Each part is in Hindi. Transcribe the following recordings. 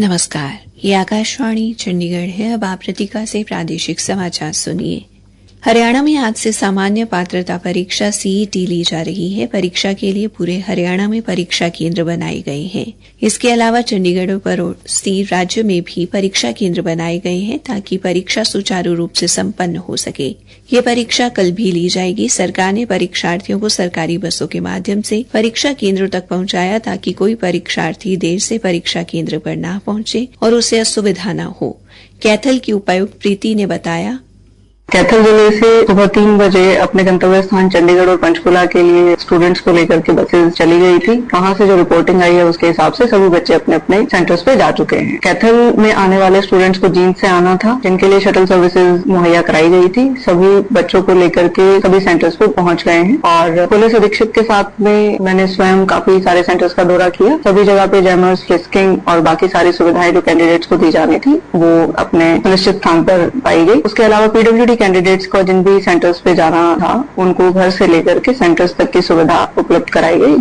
नमस्कार, ये आकाशवाणी चंडीगढ़ है। अब आप रतिका से प्रादेशिक समाचार सुनिए। हरियाणा में आज से सामान्य पात्रता परीक्षा सीईटी ली जा रही है। परीक्षा के लिए पूरे हरियाणा में परीक्षा केंद्र बनाए गए हैं। इसके अलावा चंडीगढ़ और पड़ोसी राज्य में भी परीक्षा केंद्र बनाए गए हैं ताकि परीक्षा सुचारू रूप से संपन्न हो सके। ये परीक्षा कल भी ली जाएगी। सरकार ने परीक्षार्थियों को सरकारी बसों के माध्यम से परीक्षा केंद्रों तक पहुंचाया ताकि कोई परीक्षार्थी देर से परीक्षा केंद्र पर न पहुंचे और उसे असुविधा न हो। कैथल की उपायुक्त प्रीति ने बताया, कैथल जिले से सुबह 3 बजे अपने गंतव्य स्थान चंडीगढ़ और पंचकुला के लिए स्टूडेंट्स को लेकर के बसेज चली गई थी। वहां से जो रिपोर्टिंग आई है उसके हिसाब से सभी बच्चे अपने अपने सेंटर्स पे जा चुके हैं। कैथल में आने वाले स्टूडेंट्स को जींद से आना था, जिनके लिए शटल सर्विसेज मुहैया कराई गई थी। सभी बच्चों को लेकर के सभी सेंटर्स पे पहुंच गए हैं और पुलिस अधीक्षक के साथ में मैंने स्वयं काफी सारे सेंटर्स का दौरा किया। सभी जगह पे जैमर्स, फ्रिस्किंग और बाकी सारी सुविधाएं जो कैंडिडेट्स को दी जानी थी वो अपने निश्चित स्थान पर पाई गई। उसके अलावा पीडब्ल्यूडी कैंडिडेट्स को जिन भी सेंटर्स पे जाना था उनको घर से लेकर के सेंटर्स तक की सुविधा उपलब्ध कराई गई।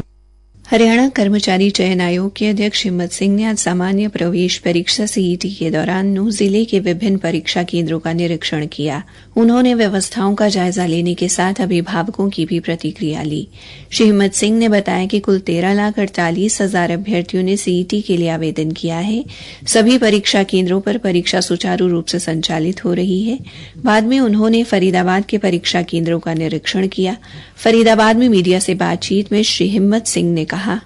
हरियाणा कर्मचारी चयन आयोग के अध्यक्ष हिम्मत सिंह ने आज सामान्य प्रवेश परीक्षा सीईटी के दौरान नूंह जिले के विभिन्न परीक्षा केंद्रों का निरीक्षण किया। उन्होंने व्यवस्थाओं का जायजा लेने के साथ अभिभावकों की भी प्रतिक्रिया ली। श्री हिम्मत सिंह ने बताया कि कुल 13,48,000 अभ्यर्थियों ने सीईटी के लिए आवेदन किया है। सभी परीक्षा केंद्रों पर परीक्षा सुचारू रूप से संचालित हो रही है। बाद में उन्होंने फरीदाबाद के परीक्षा केंद्रों का निरीक्षण किया। फरीदाबाद में मीडिया से बातचीत में श्री हिम्मत सिंह ने कहा,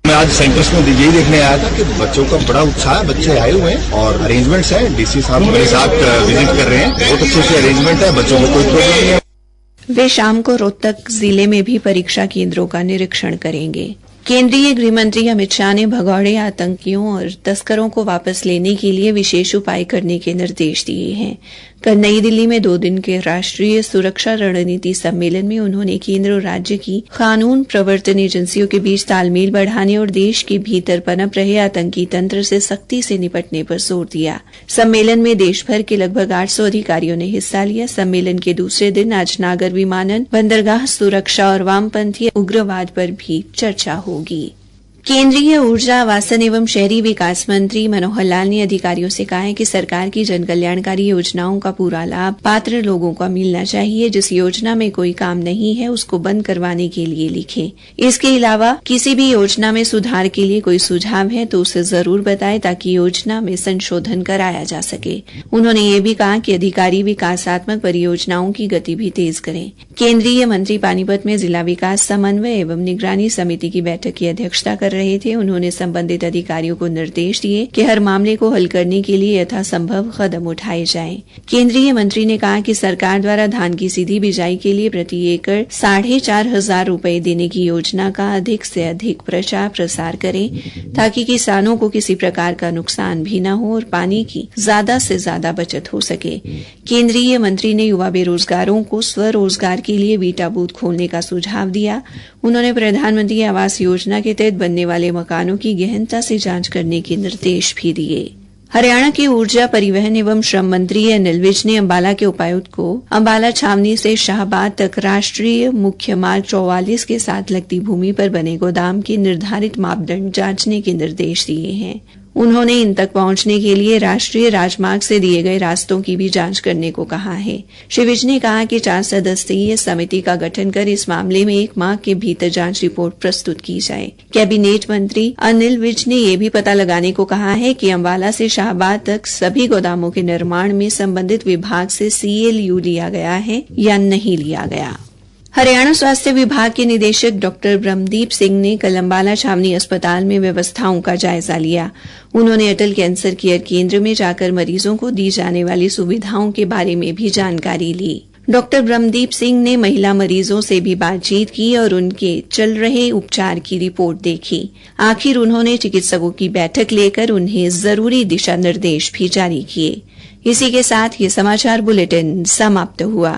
मैं आज सेंटर्स में यही देखने आया था कि बच्चों का बड़ा उत्साह है, बच्चे आए हुए हैं और अरेंजमेंट्स हैं। डीसी साहब मेरे साथ विजिट कर रहे हैं, बहुत अच्छे से अरेंजमेंट है, बच्चों को कोई प्रॉब्लम नहीं है। वे शाम को रोहतक जिले में भी परीक्षा केंद्रों का निरीक्षण करेंगे। केंद्रीय गृह मंत्री अमित शाह ने भगौड़े आतंकियों और तस्करों को वापस लेने के लिए विशेष उपाय करने के निर्देश दिए हैं। कल नई दिल्ली में 2 दिन के राष्ट्रीय सुरक्षा रणनीति सम्मेलन में उन्होंने केंद्र और राज्य की कानून प्रवर्तन एजेंसियों के बीच तालमेल बढ़ाने और देश के भीतर पनप रहे आतंकी तंत्र से सख्ती से निपटने पर जोर दिया। सम्मेलन में देश भर के लगभग 800 अधिकारियों ने हिस्सा लिया। सम्मेलन के दूसरे दिन आज नागर विमानन, बंदरगाह सुरक्षा और वामपंथी उग्रवाद पर भी चर्चा होगी। केंद्रीय ऊर्जा, आवासन एवं शहरी विकास मंत्री मनोहर लाल ने अधिकारियों से कहा है कि सरकार की जनकल्याणकारी योजनाओं का पूरा लाभ पात्र लोगों को मिलना चाहिए। जिस योजना में कोई काम नहीं है उसको बंद करवाने के लिए लिखें। इसके अलावा किसी भी योजना में सुधार के लिए कोई सुझाव है तो उसे जरूर बताएं ताकि योजना में संशोधन कराया जा सके। उन्होंने ये भी कहा कि अधिकारी विकासात्मक परियोजनाओं की गति भी तेज करें। केंद्रीय मंत्री पानीपत में जिला विकास समन्वय एवं निगरानी समिति की बैठक की अध्यक्षता कर रहे थे। उन्होंने संबंधित अधिकारियों को निर्देश दिए कि हर मामले को हल करने के लिए यथासंभव कदम उठाए जाएं। केंद्रीय मंत्री ने कहा कि सरकार द्वारा धान की सीधी बिजाई के लिए प्रति एकड़ 4,500 रुपए देने की योजना का अधिक से अधिक प्रचार प्रसार करें ताकि किसानों को किसी प्रकार का नुकसान भी न हो और पानी की ज्यादा से ज्यादा बचत हो सके। केंद्रीय मंत्री ने युवा बेरोजगारों को स्वरोजगार के लिए वीटा बूथ खोलने का सुझाव दिया। उन्होंने प्रधानमंत्री आवास योजना के तहत बनने वाले मकानों की गहनता से जांच करने के निर्देश भी दिए। हरियाणा के ऊर्जा, परिवहन एवं श्रम मंत्री अनिल विज ने अंबाला के उपायुक्त को अंबाला छावनी से शाहबाद तक राष्ट्रीय मुख्य मार्ग 44 के साथ लगती भूमि पर बने गोदाम के निर्धारित मापदंड जांचने के निर्देश दिए हैं। उन्होंने इन तक पहुंचने के लिए राष्ट्रीय राजमार्ग से दिए गए रास्तों की भी जांच करने को कहा है। श्री विज ने कहा कि 4 सदस्यीय समिति का गठन कर इस मामले में 1 माह के भीतर जांच रिपोर्ट प्रस्तुत की जाए। कैबिनेट मंत्री अनिल विज ने यह भी पता लगाने को कहा है कि अंबाला से शाहबाद तक सभी गोदामों के निर्माण में संबंधित विभाग से CLU लिया गया है या नहीं लिया गया। हरियाणा स्वास्थ्य विभाग के निदेशक डॉक्टर ब्रह्मदीप सिंह ने कल अंबाला छावनी अस्पताल में व्यवस्थाओं का जायजा लिया। उन्होंने अटल कैंसर केयर केंद्र में जाकर मरीजों को दी जाने वाली सुविधाओं के बारे में भी जानकारी ली। डॉक्टर ब्रह्मदीप सिंह ने महिला मरीजों से भी बातचीत की और उनके चल रहे उपचार की रिपोर्ट देखी। आखिर उन्होंने चिकित्सकों की बैठक लेकर उन्हें जरूरी दिशा निर्देश भी जारी किए। इसी के साथ ये समाचार बुलेटिन समाप्त हुआ।